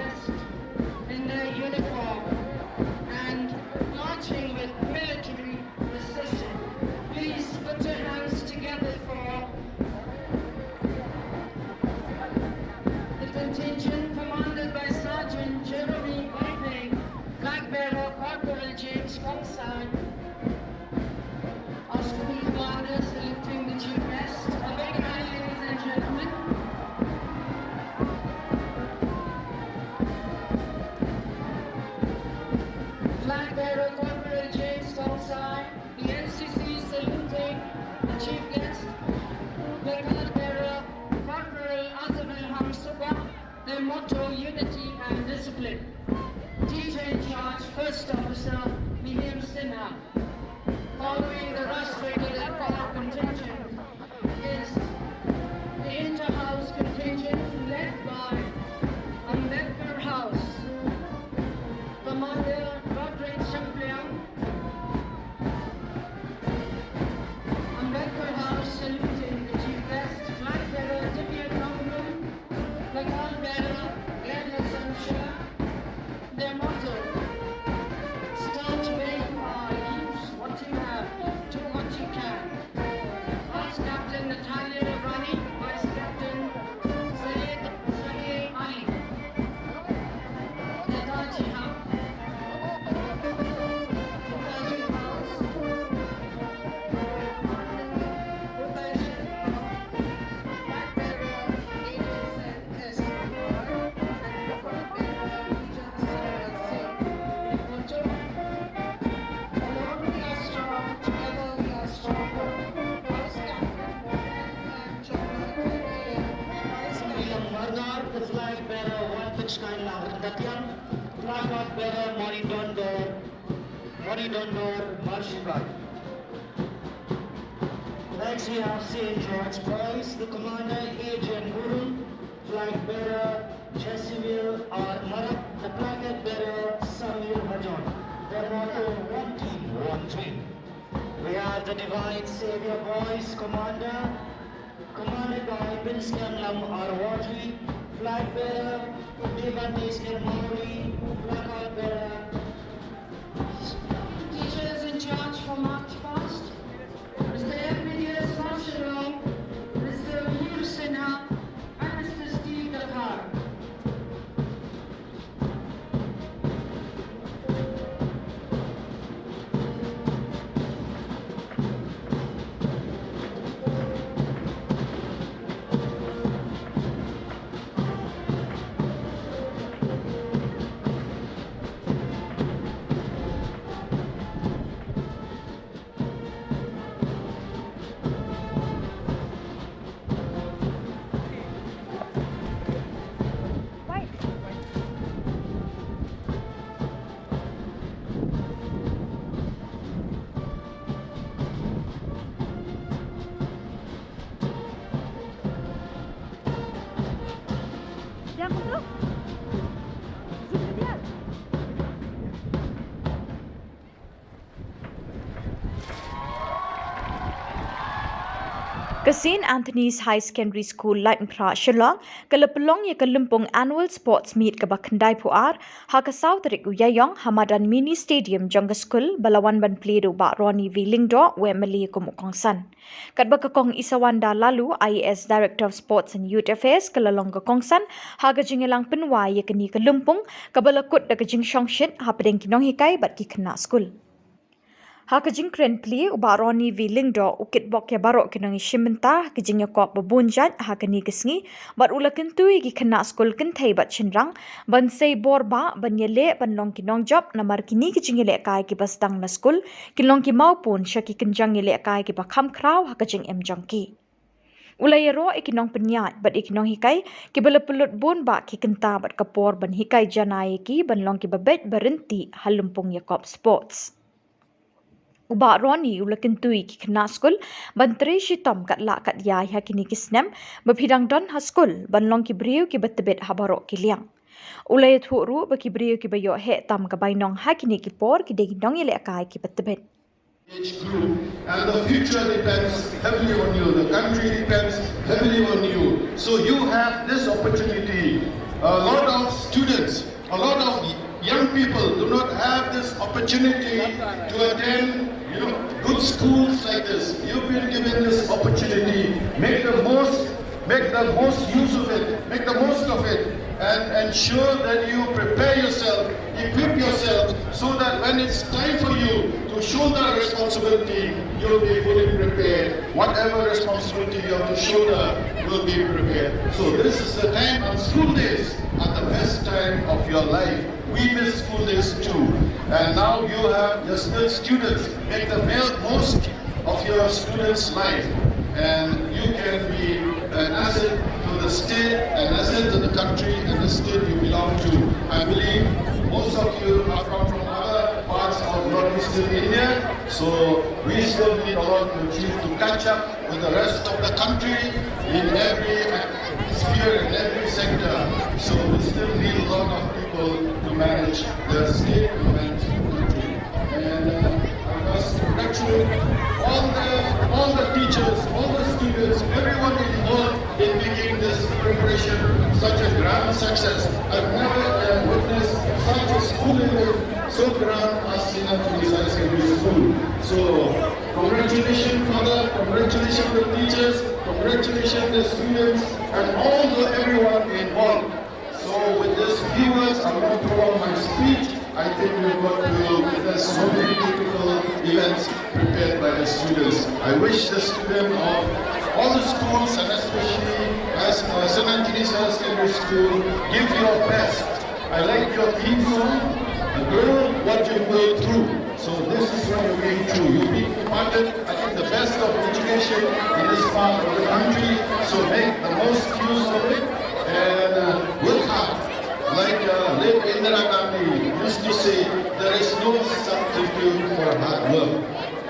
dressed in their uniform and marching with military precision. Please put your hands together for the contingent commanded by Sergeant Jeremy Whiting, Flag Bearer Corporal James Foxside. Our school commander saluting the chief guest. A big hi, ladies and gentlemen. Flag Bearer Corporal James Foxside, the NCC saluting the chief guest. The Flag Bearer Corporal Azabel Hamsuba, their motto unity and discipline. Teacher in charge, First Officer Mihim Sinha. Following the rush-regulated color contingent is the inter-house contingent led by Ambedkar House, Commander Roderick Champliang. Ambedkar House saluting the chief guest, Flag Bearer Divya Kamran, the Flag Bearer Gladys Amshah. Their motto, start where you are, use what you have, do what you can. Vice Captain Natalia Rani, Vice Captain Syed Sahih Ali. Netaji Haq. Netaji House. Profession Flag Bearer Aegis and Escort and Flag Bearer Regent Sarah Singh. Motto, alone we are strong, together we are stronger. Vice Captain and Chowdhury Vice Captain Mardar, the flag bearer, one pitch kind Katian, flag bearer, Mori Dondor, Marshibai. Next we have St. George Boys, the commander, Agent Gurun, flag bearer, Jessiville or Marat, the flag bearer, Samuel Majon. Their motto, one team, one dream. We have the Divine Savior Boys, commander, commanded by Binskan Lam Arwati, flag bearer, Devandes Maori, flag bearer. Teachers in charge for March Past, Mr. Emilius Shillong, Mr. Mihir Sinha, and Mr. Steve Dakar. Yang betul? Zoom dia. St. Anthony's High Secondary School Lightnkra Shillong kalapelong ya kalumpong annual sports meet ka bakandai puar ha ka South Rik Uyayong Hamadan Mini Stadium Jong School balawan ban pledo ba Ronnie Willingdo Wemeli kumukongsan kat ba kong Isawanda Laloo IAS Director of Sports and Youth Affairs kalalong ka kongsan ha ka jingelang penwai ya kani kalumpong kabalakut da ka jing shongshit ha pedeng kinong hikai bat ki kena school. Hakajing kren pli ubaroni Willingdo ukit bok ya barok kinong ishimenta kajing yakop babunjat hakani kesngi bat ula kentui gi kena skul kentai bat chenrang ban sei borba ban yele ban long kinong job namar kini kajing yele kai ki bastang na skul kilong ki maupun syaki kenjang yele kai ki bakam kraw hakajing emjangki. Ulai ro ikinong penyat bat ikinong hikai ki balapulut bun ba ki kenta bat kapor ban hikai janai ki ban long ki babet berhenti halumpung yakop sports. Uba Ronnie ula kentui ki kena skul ban tre shitom kat la kat yai ha kini kisnem bapidang don ha skul ban long ki briu ki betebet ha barok ki liang. Ulai thuru ba ki briu ki bayo he tam ka bainong ha kini ki por ki degi dong yele akai ki betebet. Age group, and the future depends heavily on you, the country depends heavily on you. So you have this opportunity. A lot of students A lot of young people do not have this opportunity to attend, good schools like this. You've been given this opportunity. Make the most use of it. Make the most of it, and ensure that you prepare yourself, equip yourself, so that when it's time for you to shoulder responsibility, you'll be fully prepared. Whatever responsibility you have to shoulder, you'll be prepared. So this is the time, and school days are the best time of your life. We miss school days too. And now you're still students. Make the most of your students' life. And you can be an asset to the state, an asset to the country and the state you belong to. I believe most of you are from other parts of northeastern India, so we still need a lot to achieve to catch up with the rest of the country in every sphere, in every sector. So we still need a lot of people to manage the state, to manage the country. And I must congratulate all the teachers, all the students, everyone involved in making this preparation such a grand success. I've never witnessed such a school event so grand as Thew Secondary School. So, congratulations, Father, congratulations the teachers, congratulations the students, and everyone involved. So, with these few words, I'm going to prolong my speech. I think we've got to witness so many beautiful events prepared by the students. I wish the students of all the schools, and especially as St. Teresa Secondary School, give your best. I like your theme song, girl, what you go through. So this is what you're going through. You've been demanded, I think, the best of education in this part of the country. So make the most use of it and work hard. Like late Indira Gandhi used to say, there is no substitute for hard work.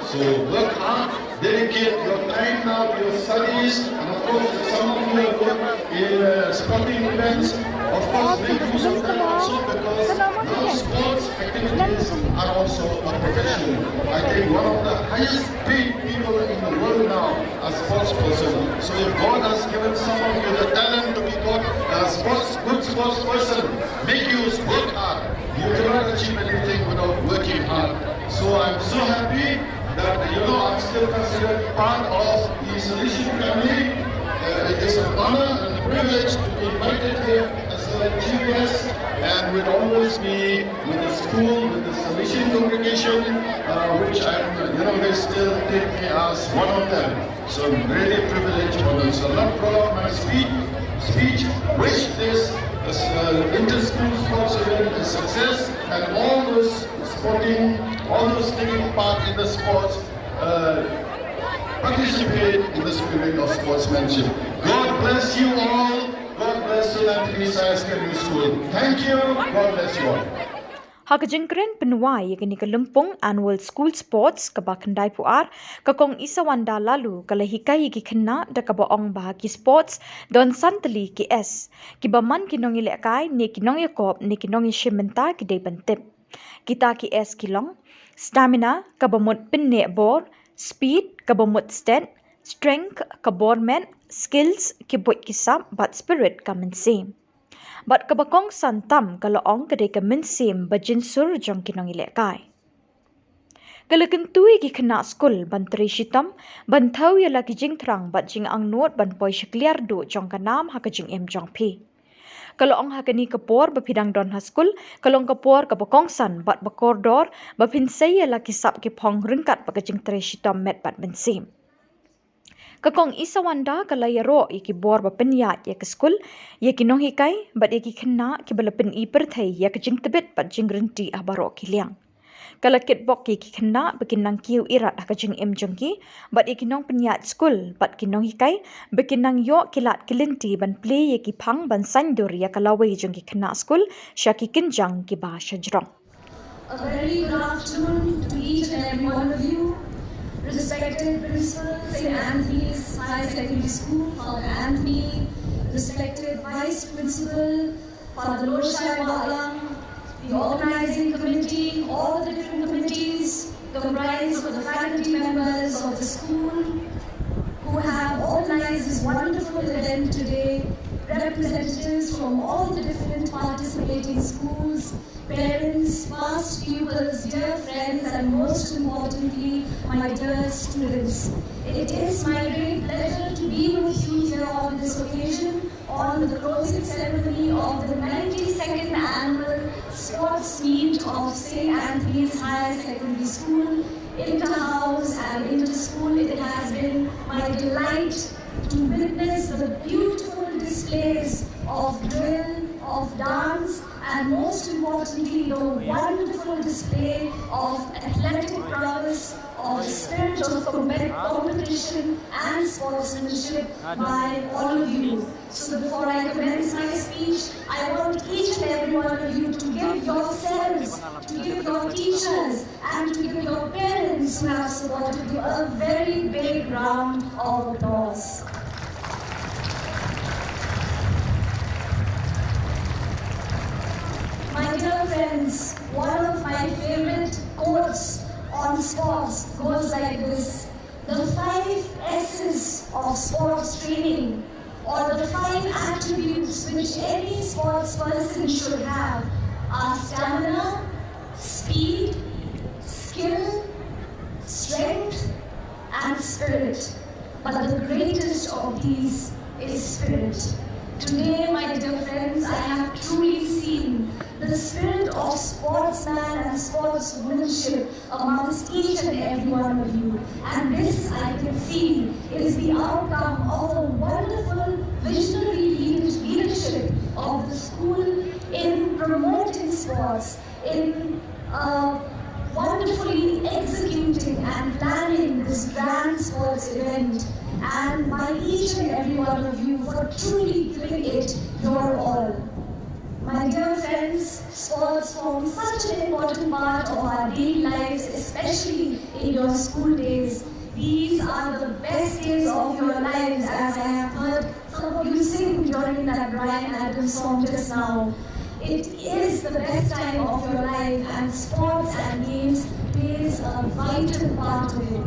So work hard, dedicate your time now to your studies, and of course some of you have worked in sporting events. Of course make use of that also, because now sports activities are also a profession. I think one of the highest paid people in the world now are sports person. So if God has given some of you the talent to be good sports person, make use, work hard. You cannot achieve anything without working hard. So I'm so happy that I'm still considered part of the solution family. It is an honor and a privilege to be invited here as a chief guest, and will always be with the school, with the solution congregation, which they still take me as one of them. So I'm really privileged for this. So I'll not prolong my speech. Wish this inter-school sports event a success, and all those taking part in the sports participate in the spirit of sportsmanship. God bless you all. God bless St. Teresa Secondary School. Thank you. God bless you all. Hakajengkren penuai yakni Kalumpong Annual School Sports kabakandai puar kakong Isawanda Laloo kalahikai ki kena da kabaong bahagi sports don santali ki es kibaman kinong ilekai ne kinong yakop ne kinong shimenta ki dei bantip kita ki es kilong stamina kabamut pinne bor speed kabamut stand strength kabormen skills kibut kisap but spirit kamen same. But kabakong santam kalaong kadai kamen same bajinsur jong kinong ilekai. Kalakentui ki kena skul bantri shitam bantau ya laki jing terang bat jing ang not ban poi Kliarduh jong kanam hakajing jong pi. Kalaong hakani kapor bapidang don haskul kalong kapor kabakong san bat bakor dor bapinsay ya laki sap ki pong ringkat bakajing tri shitam met bat ben same. Kakong Isawanda kalayaro iki bor bapenya ya ke skul ya kinong hikai bat ya ki kena ki balapin iper thai ya ke jing tebet bat jing renti abaro kiliang. Kalakit bok ki kena bekinang kiu irat hakajing jongki bat ya kinong penyat skul bat kinong hikai bekinang yo kilat kilinti ban play ya ki pang ban sandur ya kalawai jongki kena skul syaki kinjang ki ba shajrong. A very good afternoon to each and every one of you. Respected Principal, St. Anthony's High Secondary School, Father Anthony, respected Vice Principal, Father Loshai Walang, the organizing committee, all the different committees comprised of the faculty members of the school who have organized this wonderful event today, representatives from all the different participating schools, parents, past pupils, dear friends, and most importantly, my dear students. It is my great pleasure to be with you here on this occasion on the closing ceremony of the 92nd Annual Sports Meet of St. Anthony's Higher Secondary School, Inter-House and Inter-School. It has been my delight to witness the beautiful displays of drill, of dance, and most importantly, the wonderful display of athletic prowess, of the spirit of competition and sportsmanship by all of you. So before I commence my speech, I want each and every one of you to give yourselves, to give your teachers, and to give your parents who have supported you a very big round of applause. My dear friends, one of my favorite quotes on sports goes like this: the 5 S's of sports training, or the 5 attributes which any sports person should have, are stamina, speed, skill, strength, and spirit. But the greatest of these is spirit. Today, my dear friends, I have truly seen the spirit of sportsman and sportswomanship amongst each and every one of you. And this, I can see, is the outcome of a wonderful visionary leadership of the school in promoting sports, in wonderfully executing and planning this grand sports event, and by each and every one of you for truly giving it your all. My dear friends, sports form such an important part of our daily lives, especially in your school days. These are the best days of your lives, as I have heard some of you sing during that Bryan Adams song just now. It is the best time of your life, and sports and games plays a vital part of it.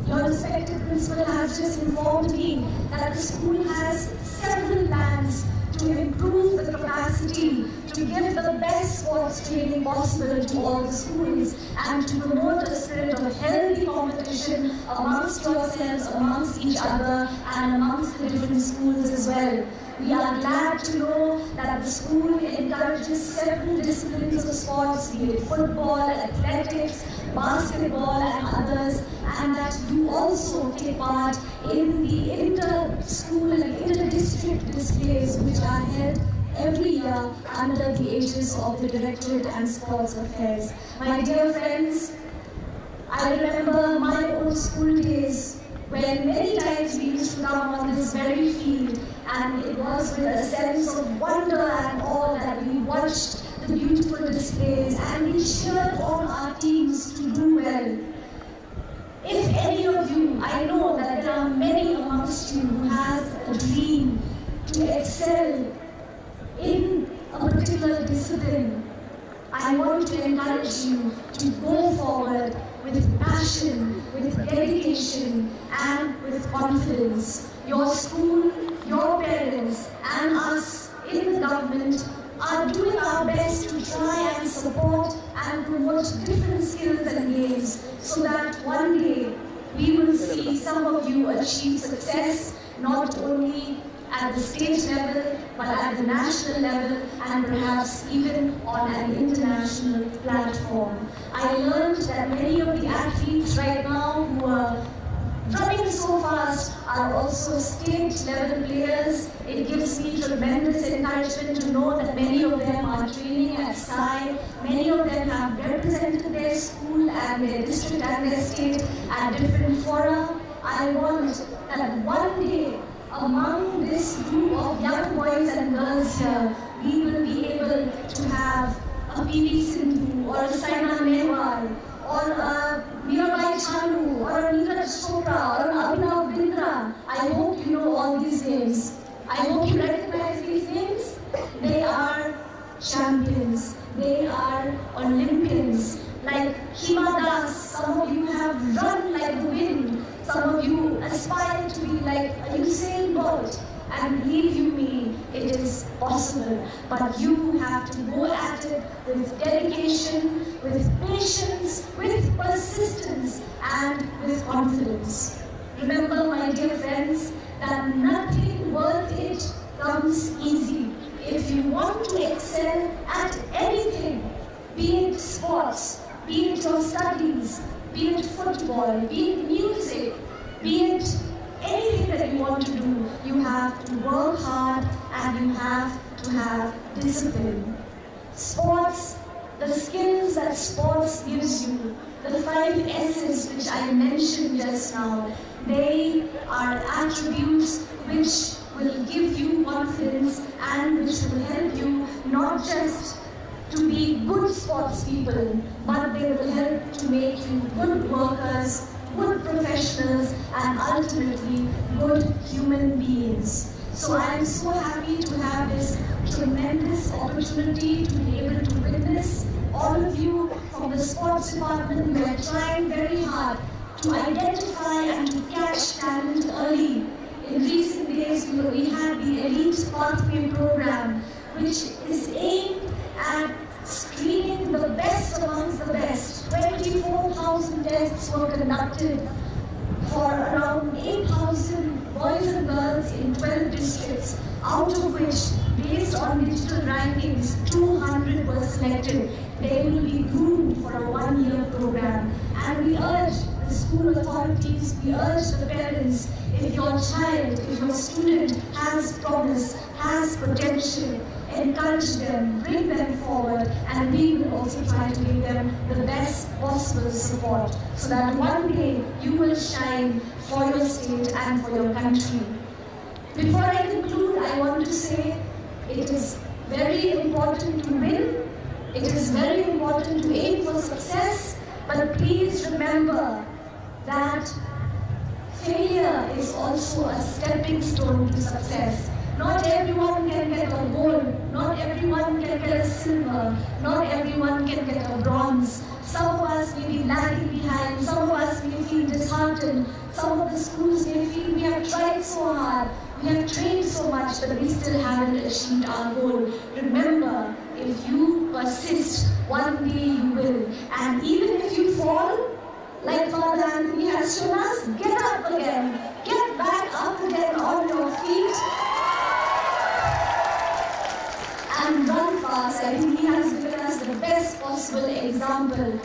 Your respected principal has just informed me that the school has several plans to improve the capacity to give the best sports training possible to all the schools and to promote a spirit of healthy competition amongst yourselves, amongst each other, and amongst the different schools as well. We are glad to know that the school encourages several disciplines of sports, be it football, athletics, basketball, and others, and that you also take part in the inter-school and inter-district displays which are held every year under the aegis of the Directorate and Sports Affairs. My dear friends, I remember my own school days when many times we used to come on this very field, and it was with a sense of wonder and awe that we watched the beautiful displays and we cheered on our teams to do well. If any of you, I know that there are many amongst you who has a dream to excel in a particular discipline, I want to encourage you to go forward with passion, with dedication, and with confidence. Your school, your parents, and us in the government are doing our best to try and support and promote different skills and games so that one day we will see some of you achieve success not only at the state level but at the national level and perhaps even on an international platform. I learned that many of the athletes right now who are running so fast are also state level players. It gives me tremendous encouragement to know that many of them are training at SAI. Many of them have represented their school and their district and their state at different fora. I want that one day among this group of young boys and girls here, we will be able to have a P.V. Sindhu or a Saina Nehwal or a Mirabai Chanu or a Neeraj Chopra or an Abhinav Bindra. I hope you know all these names. I hope you recognize these names. They are champions. They are Olympians. Like Hima Das, some of you have run like the wind. Some of you aspire to be like a Usain Bolt. And believe you me, it is possible. But you have to go at it with dedication, with patience, with persistence, and with confidence. Remember, my dear friends, that nothing worth it comes easy. If you want to excel at anything, be it sports, be it your studies, be it football, be it music, be it anything that you want to do, you have to work hard and you have to have discipline. Sports, the skills that sports gives you, the 5 S's which I mentioned just now, they are attributes which will give you confidence and which will help you not just to be good sports people, but they will help to make you good workers, good professionals, and ultimately good human beings. So I am so happy to have this tremendous opportunity to be able to witness all of you from the sports department who are trying very hard to identify and to catch talent early. In recent days, we had the Elite Pathway program, which is aimed at screening the best amongst the best. 24,000 tests were conducted for around 8,000 boys and girls in 12 districts, out of which, based on digital rankings, 200 were selected. They will be groomed for a 1-year program. And we urge the school authorities, we urge the parents, if your child, if your student has promise, has potential, encourage them, bring them forward, and we will also try to give them the best possible support so that one day you will shine for your state and for your country. Before I conclude, I want to say it is very important to win, it is very important to aim for success, but please remember that failure is also a stepping stone to success. Not everyone can get a gold, not everyone can get a silver, not everyone can get a bronze. Some of us may be lagging behind, some of us may feel disheartened, some of the schools may feel we have tried so hard, we have trained so much, but we still haven't achieved our goal. Remember, if you persist, one day you will. And even if you fall, like Father Anthony has shown us, get up again, get back up again on your feet, and run fast. I think he has given us the best possible example.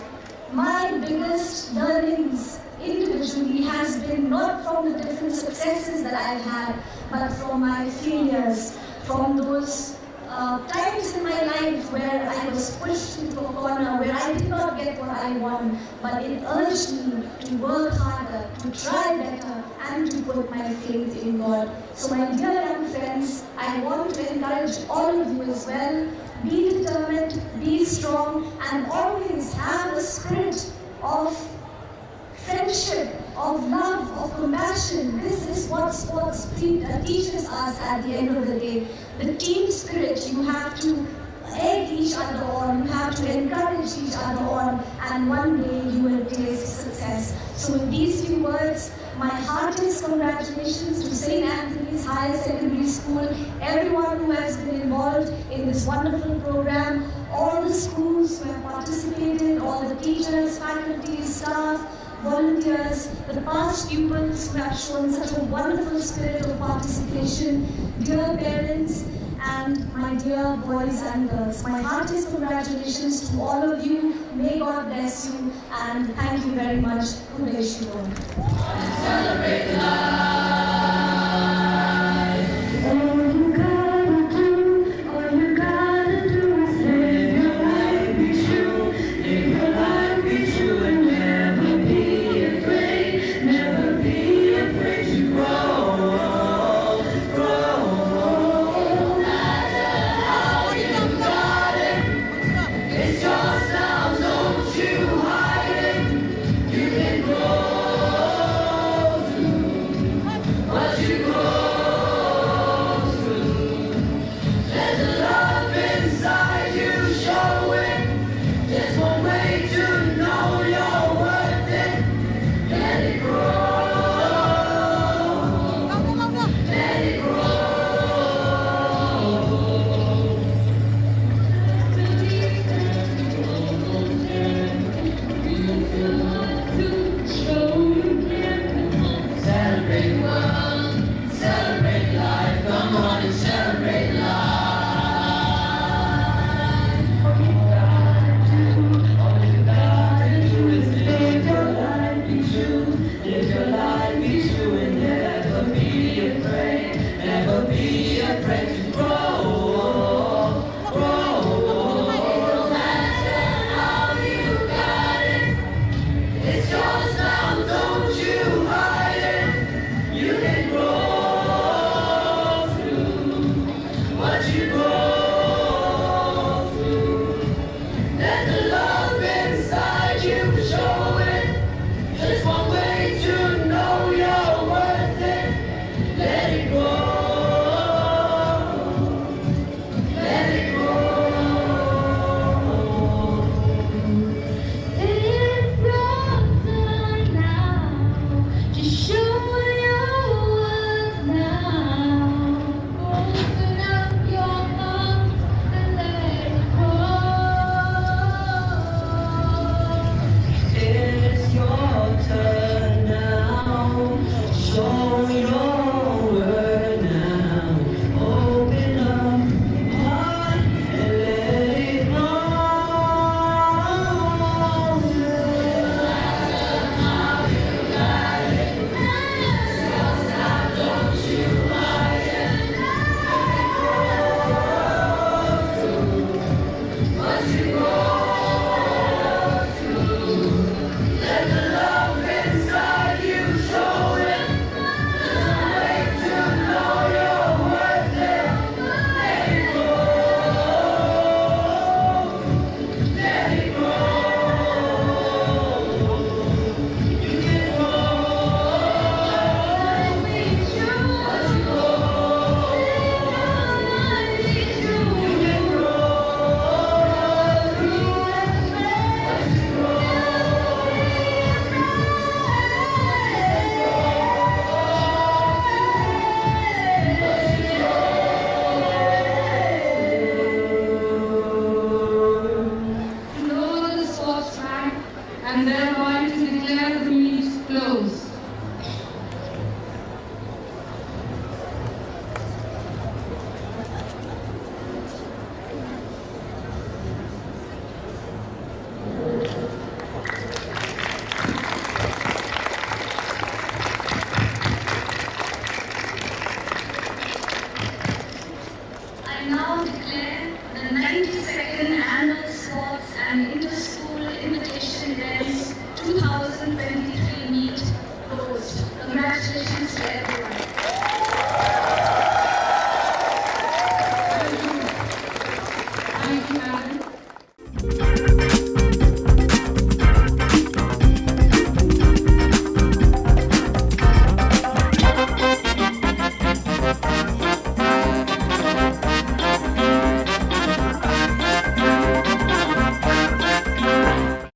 My biggest learnings individually has been not from the different successes that I've had, but from my failures, from those times in my life where I was pushed into a corner, where I did not get what I want, but it urged me to work harder, to try better, and to put my faith in God. So my dear young friends, I want to encourage all of you as well, be determined, be strong, and always have a spirit of friendship, of love, of compassion. This is what sports teaches us at the end of the day. The team spirit, you have to egg each other on, you have to encourage each other on, and one day you will taste success. So with these few words, my heartiest congratulations to St. Anthony's Higher Secondary School, everyone who has been involved in this wonderful program, all the schools who have participated, all the teachers, faculty, staff, volunteers, the past pupils who have shown such a wonderful spirit of participation, dear parents, and my dear boys and girls. My heartiest congratulations to all of you. May God bless you, and thank you very much. Shillong. Celebrate love.